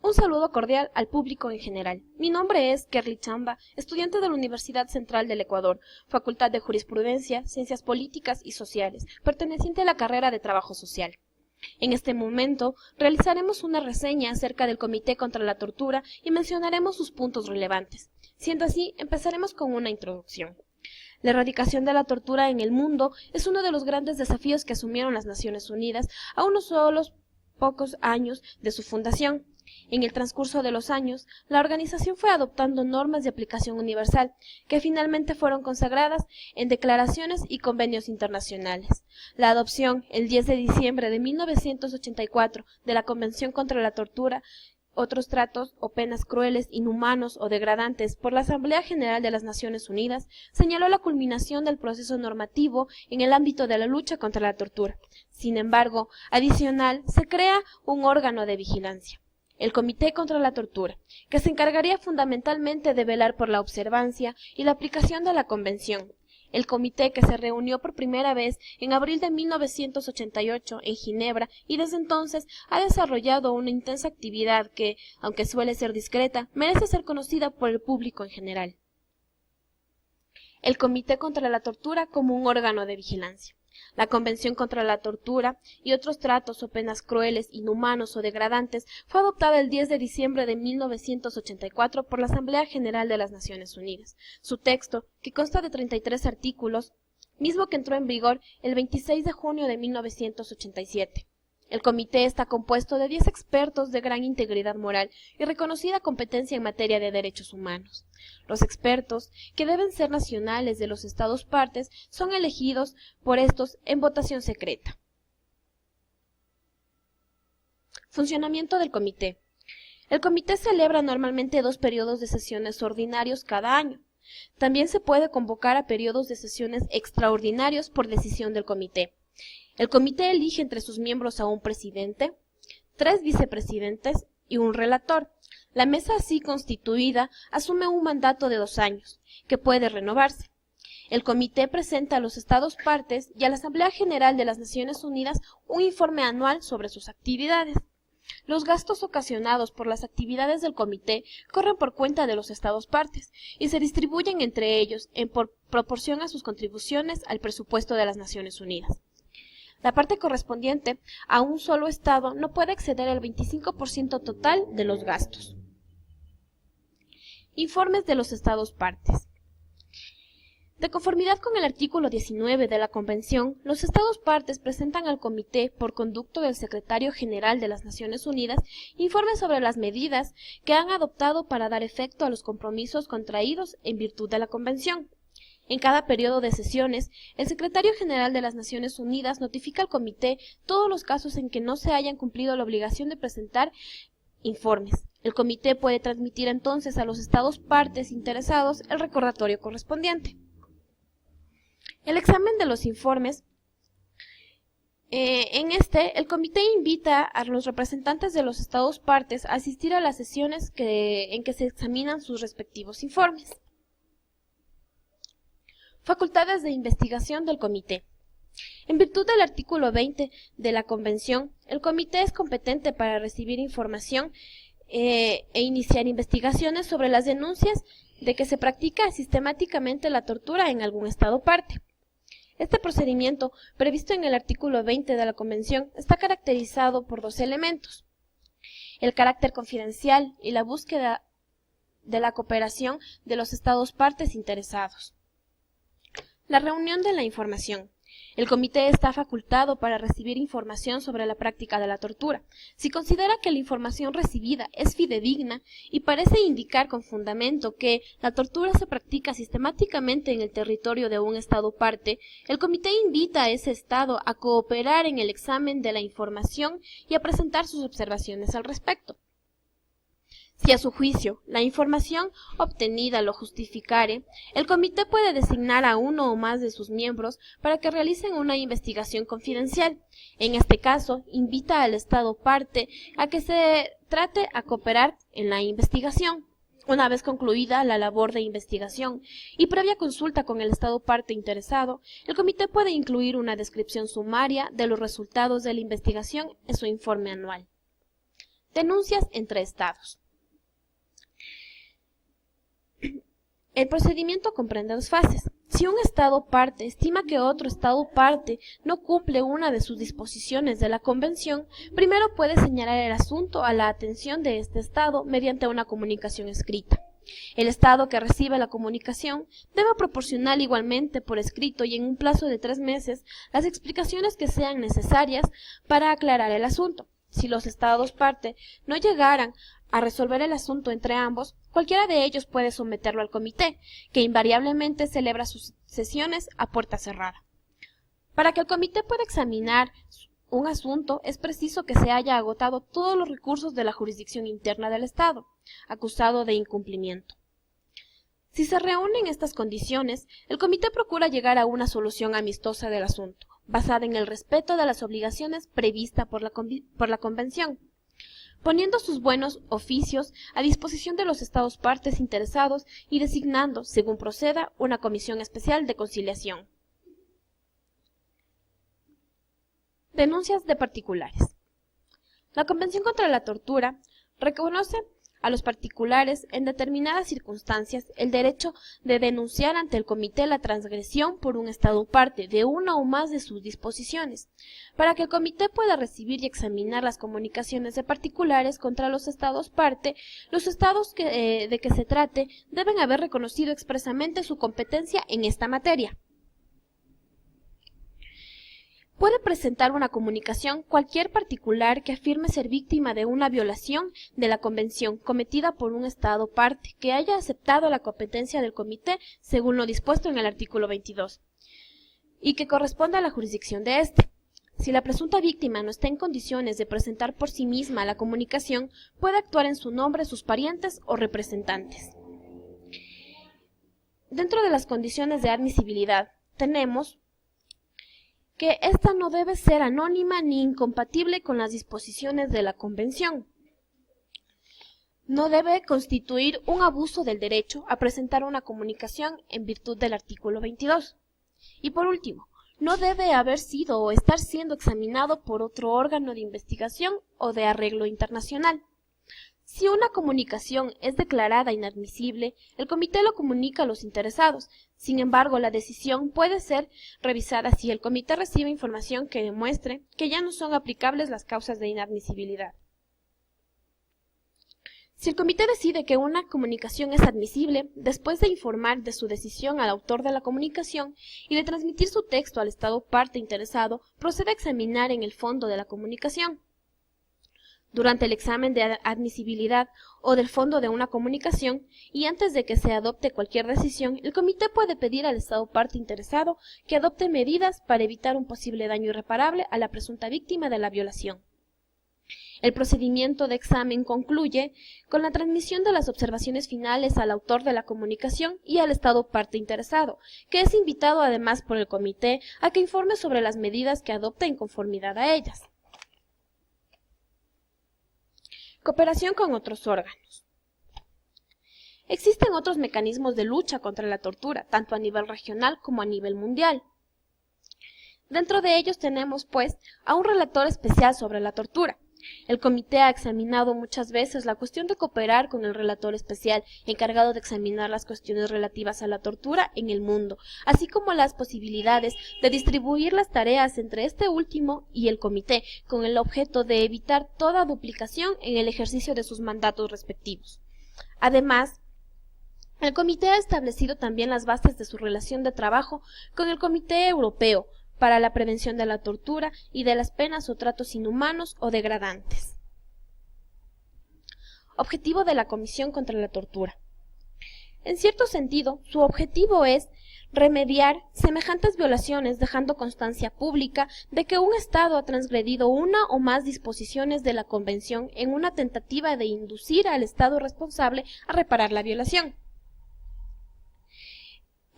Un saludo cordial al público en general. Mi nombre es Kerly Chamba, estudiante de la Universidad Central del Ecuador, Facultad de Jurisprudencia, Ciencias Políticas y Sociales, perteneciente a la carrera de Trabajo Social. En este momento realizaremos una reseña acerca del Comité contra la Tortura y mencionaremos sus puntos relevantes. Siendo así, empezaremos con una introducción. La erradicación de la tortura en el mundo es uno de los grandes desafíos que asumieron las Naciones Unidas a unos solos pocos años de su fundación. En el transcurso de los años, la organización fue adoptando normas de aplicación universal, que finalmente fueron consagradas en declaraciones y convenios internacionales. La adopción, el 10 de diciembre de 1984, de la Convención contra la Tortura, otros tratos o penas crueles, inhumanos o degradantes por la Asamblea General de las Naciones Unidas, señaló la culminación del proceso normativo en el ámbito de la lucha contra la tortura. Sin embargo, adicional, se crea un órgano de vigilancia, el Comité contra la Tortura, que se encargaría fundamentalmente de velar por la observancia y la aplicación de la Convención. El comité, que se reunió por primera vez en abril de 1988 en Ginebra y desde entonces ha desarrollado una intensa actividad que, aunque suele ser discreta, merece ser conocida por el público en general. El Comité contra la Tortura como un órgano de vigilancia. La Convención contra la Tortura y otros tratos o penas crueles, inhumanos o degradantes fue adoptada el 10 de diciembre de 1984 por la Asamblea General de las Naciones Unidas. Su texto, que consta de 33 artículos, mismo que entró en vigor el 26 de junio de 1987. El comité está compuesto de 10 expertos de gran integridad moral y reconocida competencia en materia de derechos humanos. Los expertos, que deben ser nacionales de los Estados partes, son elegidos por estos en votación secreta. Funcionamiento del comité. El comité celebra normalmente 2 periodos de sesiones ordinarios cada año. También se puede convocar a periodos de sesiones extraordinarios por decisión del comité. El comité elige entre sus miembros a un presidente, 3 vicepresidentes y un relator. La mesa así constituida asume un mandato de 2 años, que puede renovarse. El comité presenta a los Estados partes y a la Asamblea General de las Naciones Unidas un informe anual sobre sus actividades. Los gastos ocasionados por las actividades del comité corren por cuenta de los Estados partes y se distribuyen entre ellos en proporción a sus contribuciones al presupuesto de las Naciones Unidas. La parte correspondiente a un solo Estado no puede exceder el 25% total de los gastos. Informes de los Estados partes. De conformidad con el artículo 19 de la Convención, los Estados partes presentan al Comité, por conducto del Secretario General de las Naciones Unidas, informes sobre las medidas que han adoptado para dar efecto a los compromisos contraídos en virtud de la Convención. En cada periodo de sesiones, el Secretario General de las Naciones Unidas notifica al Comité todos los casos en que no se hayan cumplido la obligación de presentar informes. El Comité puede transmitir entonces a los Estados partes interesados el recordatorio correspondiente. El examen de los informes. El Comité invita a los representantes de los Estados partes a asistir a las sesiones en que se examinan sus respectivos informes. Facultades de investigación del Comité. En virtud del artículo 20 de la Convención, el Comité es competente para recibir información e iniciar investigaciones sobre las denuncias de que se practica sistemáticamente la tortura en algún Estado parte. Este procedimiento, previsto en el artículo 20 de la Convención, está caracterizado por 2 elementos: el carácter confidencial y la búsqueda de la cooperación de los Estados partes interesados. La reunión de la información. El comité está facultado para recibir información sobre la práctica de la tortura. Si considera que la información recibida es fidedigna y parece indicar con fundamento que la tortura se practica sistemáticamente en el territorio de un Estado parte, el comité invita a ese Estado a cooperar en el examen de la información y a presentar sus observaciones al respecto. Si a su juicio la información obtenida lo justificare, el comité puede designar a uno o más de sus miembros para que realicen una investigación confidencial. En este caso, invita al Estado parte a que se trate a cooperar en la investigación. Una vez concluida la labor de investigación y previa consulta con el Estado parte interesado, el comité puede incluir una descripción sumaria de los resultados de la investigación en su informe anual. Denuncias entre estados. El procedimiento comprende dos fases. Si un estado parte estima que otro estado parte no cumple una de sus disposiciones de la Convención, primero puede señalar el asunto a la atención de este estado mediante una comunicación escrita. El estado que recibe la comunicación debe proporcionar igualmente por escrito y en un plazo de 3 meses las explicaciones que sean necesarias para aclarar el asunto. Si los estados parte no llegaran a resolver el asunto entre ambos, cualquiera de ellos puede someterlo al comité, que invariablemente celebra sus sesiones a puerta cerrada. Para que el comité pueda examinar un asunto, es preciso que se haya agotado todos los recursos de la jurisdicción interna del Estado, acusado de incumplimiento. Si se reúnen estas condiciones, el comité procura llegar a una solución amistosa del asunto, basada en el respeto de las obligaciones previstas por la Convención, poniendo sus buenos oficios a disposición de los estados partes interesados y designando, según proceda, una comisión especial de conciliación. Denuncias de particulares. La Convención contra la Tortura reconoce a los particulares en determinadas circunstancias el derecho de denunciar ante el comité la transgresión por un estado parte de una o más de sus disposiciones. Para que el comité pueda recibir y examinar las comunicaciones de particulares contra los estados parte, los estados de que se trate deben haber reconocido expresamente su competencia en esta materia. Puede presentar una comunicación cualquier particular que afirme ser víctima de una violación de la Convención cometida por un Estado parte que haya aceptado la competencia del comité según lo dispuesto en el artículo 22 y que corresponda a la jurisdicción de éste. Si la presunta víctima no está en condiciones de presentar por sí misma la comunicación, puede actuar en su nombre sus parientes o representantes. Dentro de las condiciones de admisibilidad tenemos que ésta no debe ser anónima ni incompatible con las disposiciones de la Convención. No debe constituir un abuso del derecho a presentar una comunicación en virtud del artículo 22. Y por último, no debe haber sido o estar siendo examinado por otro órgano de investigación o de arreglo internacional. Si una comunicación es declarada inadmisible, el comité lo comunica a los interesados. Sin embargo, la decisión puede ser revisada si el comité recibe información que demuestre que ya no son aplicables las causas de inadmisibilidad. Si el comité decide que una comunicación es admisible, después de informar de su decisión al autor de la comunicación y de transmitir su texto al estado parte interesado, procede a examinar en el fondo de la comunicación. Durante el examen de admisibilidad o del fondo de una comunicación y antes de que se adopte cualquier decisión, el comité puede pedir al estado parte interesado que adopte medidas para evitar un posible daño irreparable a la presunta víctima de la violación. El procedimiento de examen concluye con la transmisión de las observaciones finales al autor de la comunicación y al estado parte interesado, que es invitado además por el comité a que informe sobre las medidas que adopta en conformidad a ellas. Cooperación con otros órganos. Existen otros mecanismos de lucha contra la tortura, tanto a nivel regional como a nivel mundial. Dentro de ellos tenemos, pues, a un relator especial sobre la tortura. El comité ha examinado muchas veces la cuestión de cooperar con el relator especial encargado de examinar las cuestiones relativas a la tortura en el mundo, así como las posibilidades de distribuir las tareas entre este último y el comité, con el objeto de evitar toda duplicación en el ejercicio de sus mandatos respectivos. Además, el comité ha establecido también las bases de su relación de trabajo con el Comité Europeo para la prevención de la tortura y de las penas o tratos inhumanos o degradantes. Objetivo de la Comisión contra la Tortura. En cierto sentido, su objetivo es remediar semejantes violaciones dejando constancia pública de que un Estado ha transgredido una o más disposiciones de la Convención en una tentativa de inducir al Estado responsable a reparar la violación.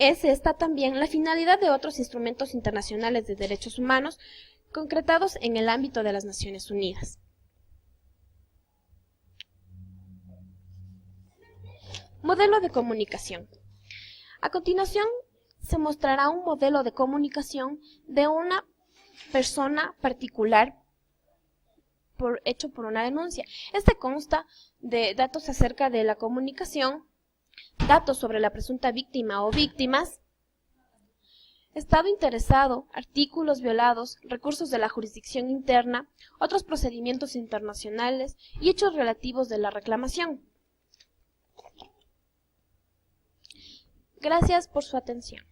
Es esta también la finalidad de otros instrumentos internacionales de derechos humanos concretados en el ámbito de las Naciones Unidas. Modelo de comunicación. A continuación se mostrará un modelo de comunicación de una persona particular hecho por una denuncia. Este consta de datos acerca de la comunicación, datos sobre la presunta víctima o víctimas, estado interesado, artículos violados, recursos de la jurisdicción interna, otros procedimientos internacionales y hechos relativos de la reclamación. Gracias por su atención.